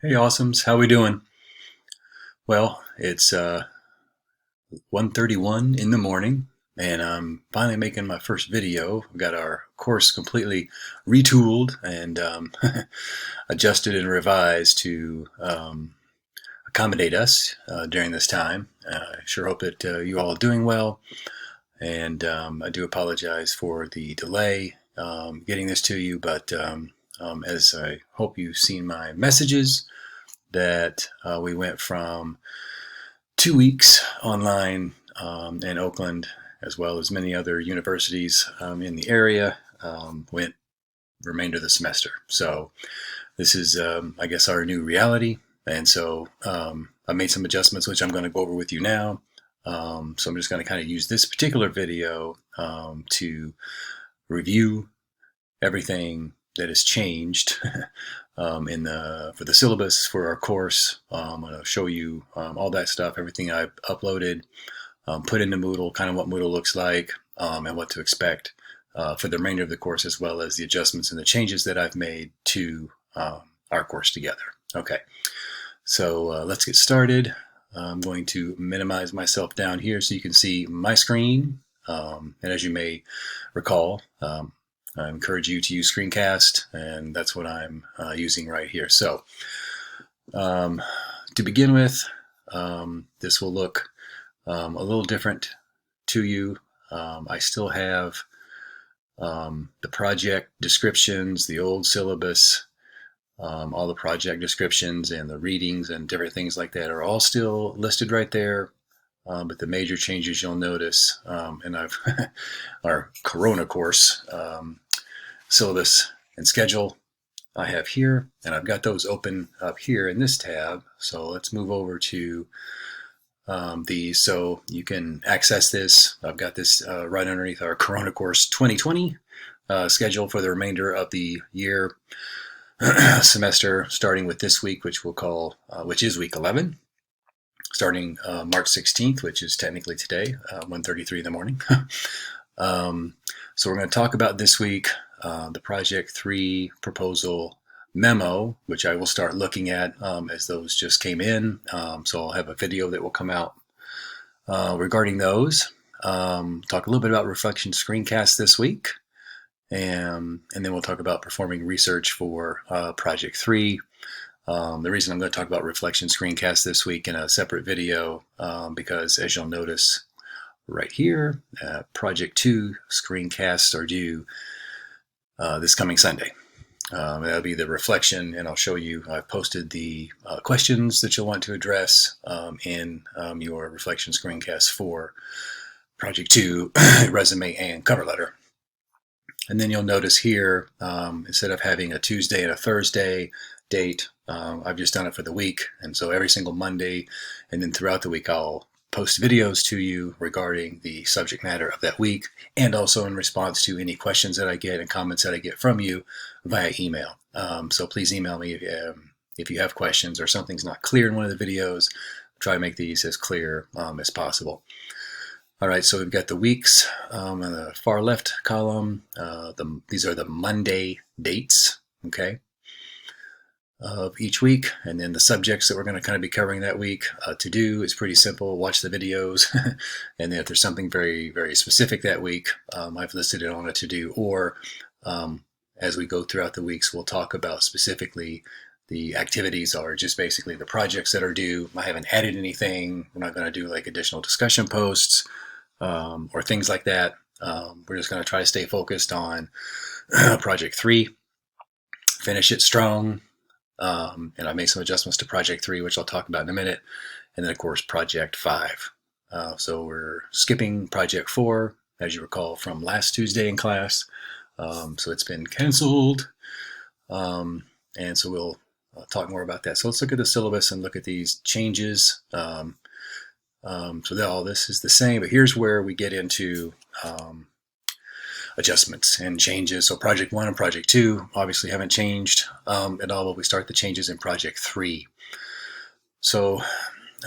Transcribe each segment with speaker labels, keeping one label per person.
Speaker 1: Hey, awesomes, how we doing? Well, it's 1:31 in the morning, and I'm finally making my first video. I've got our course completely retooled and adjusted and revised to accommodate us during this time. I sure hope that you all are doing well, and I do apologize for the delay getting this to you, but as I hope you've seen my messages, that we went from 2 weeks online in Oakland, as well as many other universities in the area, went the remainder of the semester. So this is, I guess, our new reality. And so I made some adjustments, which I'm going to go over with you now. So I'm just going to kind of use this particular video to review everything that has changed for the syllabus for our course. I'm going to show you all that stuff, everything I've uploaded, put into Moodle, kind of what Moodle looks like, and what to expect for the remainder of the course, as well as the adjustments and the changes that I've made to our course together. Okay, so let's get started. I'm going to minimize myself down here so you can see my screen. And as you may recall, I encourage you to use screencast, and that's what I'm using right here. So to begin with, this will look a little different to you. I still have the project descriptions, the old syllabus, all the project descriptions and the readings and different things like that are all still listed right there. But the major changes you'll notice, and I've our CoronaCourse syllabus and schedule I have here, and I've got those open up here in this tab. So let's move over to these so you can access this. I've got this right underneath our CoronaCourse 2020 schedule for the remainder of the year semester, starting with this week, which we'll call, which is week 11, starting March 16th, which is technically today, 1:33 in the morning. So we're going to talk about this week the Project 3 proposal memo, which I will start looking at as those just came in. So I'll have a video that will come out regarding those. Talk a little bit about reflection screencast this week. And then we'll talk about performing research for Project 3. The reason I'm going to talk about reflection screencast this week in a separate video, because as you'll notice right here, Project 2 screencasts are due this coming Sunday. That'll be the reflection, and I'll show you, I've posted the questions that you'll want to address in your reflection screencast for Project 2 resume and cover letter. And then you'll notice here, instead of having a Tuesday and a Thursday date, I've just done it for the week. And so every single Monday, and then throughout the week, I'll post videos to you regarding the subject matter of that week, and also in response to any questions that I get and comments that I get from you via email. So please email me if you have questions or something's not clear in one of the videos. Try to make these as clear as possible. All right, so we've got the weeks in the far left column. These are the Monday dates, okay, of each week. And then the subjects that we're going to kind of be covering that week. To do is pretty simple. Watch the videos. And then if there's something very, very specific that week, I've listed it on a to-do. Or as we go throughout the weeks, we'll talk about specifically the activities, or just basically the projects that are due. I haven't added anything. We're not going to do like additional discussion posts or things like that. We're just going to try to stay focused on Project 3, finish it strong. And I made some adjustments to Project 3, which I'll talk about in a minute. And then, of course, Project 5. So we're skipping Project 4, as you recall, from last Tuesday in class. So it's been canceled. And so we'll talk more about that. So let's look at the syllabus and look at these changes. So all this is the same, but here's where we get into adjustments and changes. So Project 1 and Project 2 obviously haven't changed at all, but we start the changes in Project 3. So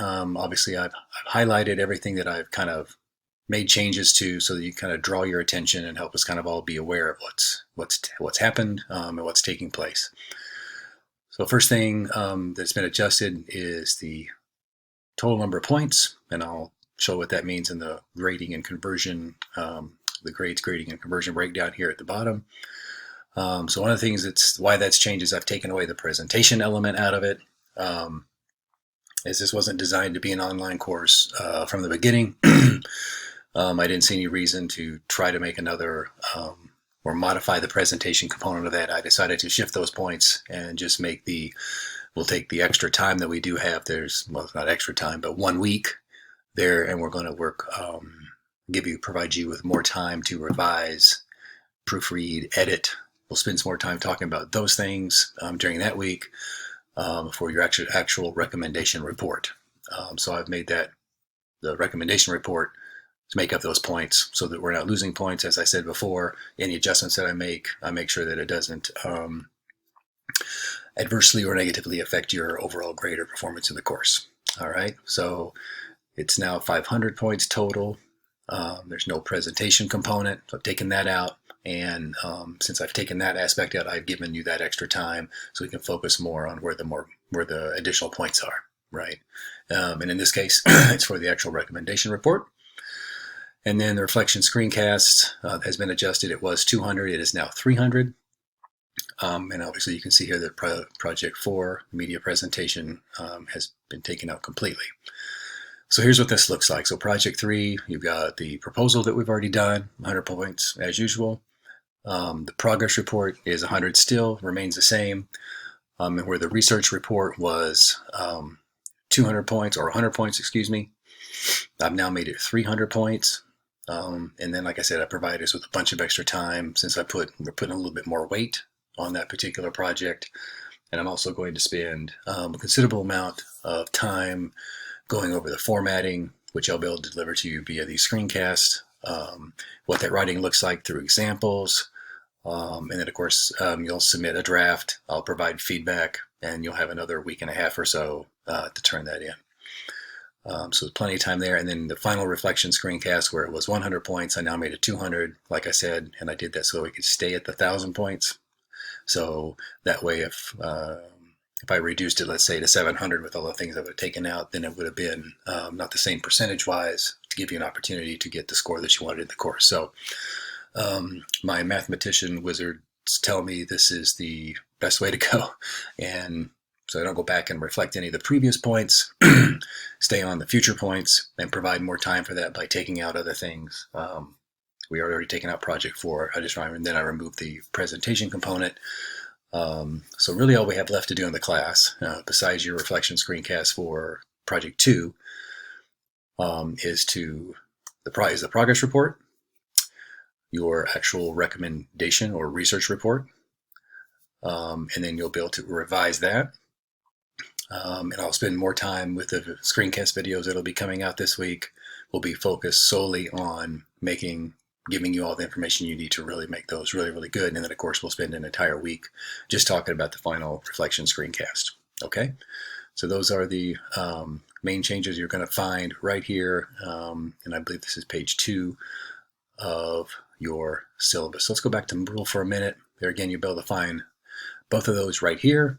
Speaker 1: obviously I've highlighted everything that I've kind of made changes to, so that you kind of draw your attention and help us kind of all be aware of what's happened and what's taking place. So first thing that's been adjusted is the total number of points, and I'll show what that means in the grading and conversion, the grades, grading, and conversion breakdown here at the bottom. So one of the things why that's changed is I've taken away the presentation element out of it, as this wasn't designed to be an online course from the beginning. I didn't see any reason to try to make another or modify the presentation component of that. I decided to shift those points and just make we'll take the extra time that we do have. Well, it's not extra time, but 1 week there, and we're going to work, provide you with more time to revise, proofread, edit. We'll spend some more time talking about those things during that week for your actual recommendation report. So I've made that the recommendation report to make up those points so that we're not losing points. As I said before, any adjustments that I make sure that it doesn't adversely or negatively affect your overall grade or performance in the course. All right, so it's now 500 points total. There's no presentation component, so I've taken that out. And since I've taken that aspect out, I've given you that extra time so we can focus more on where the additional points are, right? And in this case, it's for the actual recommendation report. And then the reflection screencast has been adjusted. It was 200, it is now 300. And obviously you can see here that Project 4, media presentation, has been taken out completely. So here's what this looks like. So Project 3, you've got the proposal that we've already done, 100 points as usual. The progress report is 100 still, remains the same. And where the research report was 200 points, or 100 points, excuse me, I've now made it 300 points. And then, like I said, I provided us with a bunch of extra time since we're putting a little bit more weight on that particular project. And I'm also going to spend a considerable amount of time going over the formatting, which I'll be able to deliver to you via these screencasts, what that writing looks like through examples. And then, of course, you'll submit a draft. I'll provide feedback, and you'll have another week and a half or so to turn that in. So there's plenty of time there. And then the final reflection screencast, where it was 100 points, I now made it 200, like I said, and I did that so we could stay at the 1,000 points. So that way, if I reduced it, let's say, to 700 with all the things I would have taken out, then it would have been not the same percentage-wise to give you an opportunity to get the score that you wanted in the course. So my mathematician wizards tell me this is the best way to go. And so I don't go back and reflect any of the previous points, stay on the future points, and provide more time for that by taking out other things. We already taken out Project 4. And then I removed the presentation component. So really all we have left to do in the class, besides your reflection screencast for Project 2, is the progress report, your actual recommendation or research report, and then you'll be able to revise that. And I'll spend more time with the screencast videos that'll be coming out this week. Will be focused solely on giving you all the information you need to really make those really, really good. And then, of course, we'll spend an entire week just talking about the final reflection screencast. Okay, so those are the main changes you're going to find right here. And I believe this is page 2 of your syllabus. So let's go back to Moodle for a minute. There again, you'll be able to find both of those right here.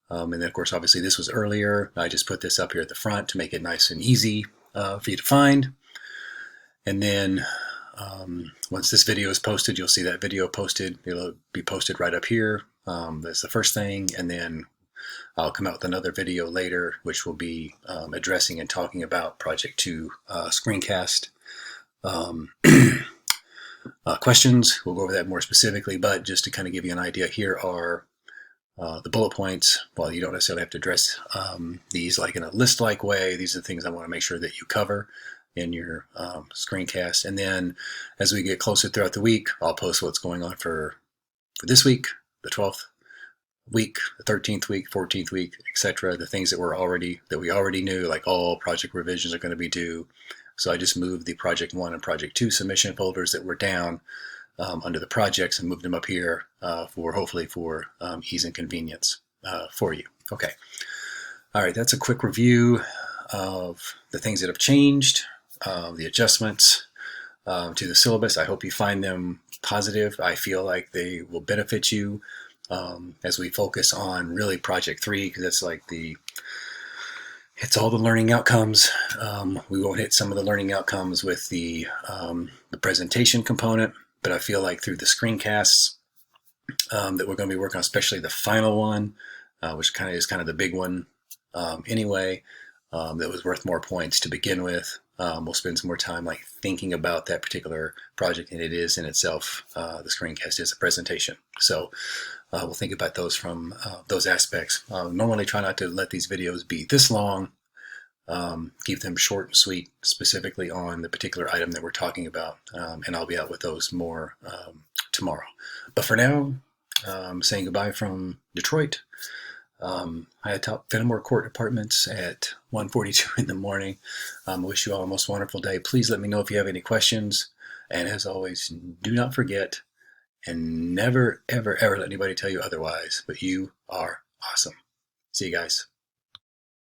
Speaker 1: And then, of course, obviously this was earlier. I just put this up here at the front to make it nice and easy for you to find. And then once this video is posted, you'll see that video posted. It'll be posted right up here. That's the first thing. And then I'll come out with another video later, which will be addressing and talking about Project 2 screencast. Questions, we'll go over that more specifically, but just to kind of give you an idea, here are the bullet points. While you don't necessarily have to address these like in a list-like way, these are the things I want to make sure that you cover in your screencast. And then as we get closer throughout the week, I'll post what's going on for this week, the 12th week, the 13th week, 14th week, etc. The things that we already knew, like all project revisions are going to be due. So I just moved the Project 1 and Project 2 submission folders that were down under the projects and moved them up here hopefully for ease and convenience for you. Okay. All right, that's a quick review of the things that have changed, the adjustments to the syllabus. I hope you find them positive. I feel like they will benefit you. as we focus on really project 3, because that's like it's all the learning outcomes. We won't hit some of the learning outcomes with the presentation component, but I feel like through the screencasts that we're going to be working on, especially the final one, which is kind of the big one anyway, that was worth more points to begin with. We'll spend some more time like thinking about that particular project, and it is in itself, the screencast is a presentation. So we'll think about those from those aspects. Normally try not to let these videos be this long. Keep them short and sweet, specifically on the particular item that we're talking about, and I'll be out with those more tomorrow. But for now, saying goodbye from Detroit. High-top Fenimore Court Apartments at 1:42 in the morning. I wish you all a most wonderful day. Please let me know if you have any questions. And as always, do not forget and never, ever, ever let anybody tell you otherwise, but you are awesome. See you guys.